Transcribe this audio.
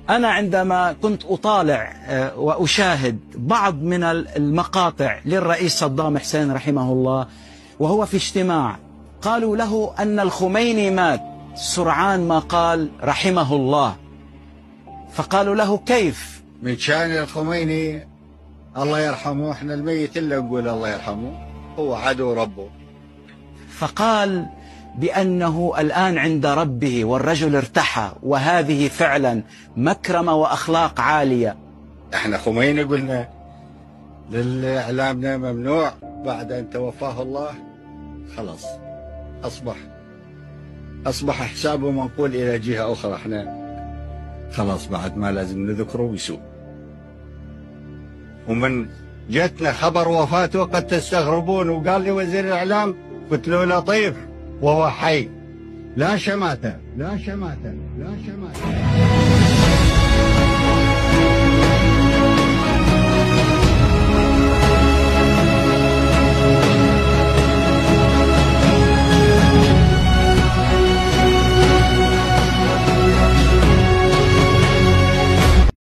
أنا عندما كنت أطالع وأشاهد بعض من المقاطع للرئيس صدام حسين رحمه الله وهو في اجتماع، قالوا له أن الخميني مات سرعان ما قال رحمه الله، فقالوا له كيف؟ من شأن الخميني الله يرحمه، احنا الميت إلا نقول الله يرحمه، هو عدو ربه. فقال بأنه الآن عند ربه والرجل ارتحى، وهذه فعلا مكرمة وأخلاق عالية. احنا خميني قلنا للإعلامنا ممنوع بعد أن توفاه الله، خلاص أصبح حسابه منقول إلى جهة أخرى، احنا خلاص بعد ما لازم نذكره ويسوء. ومن جتنا خبر وفاته قد تستغربون، وقال لي وزير الإعلام، قلت له لطيف وهو حي، لا شماتة لا شماتة لا شماتة.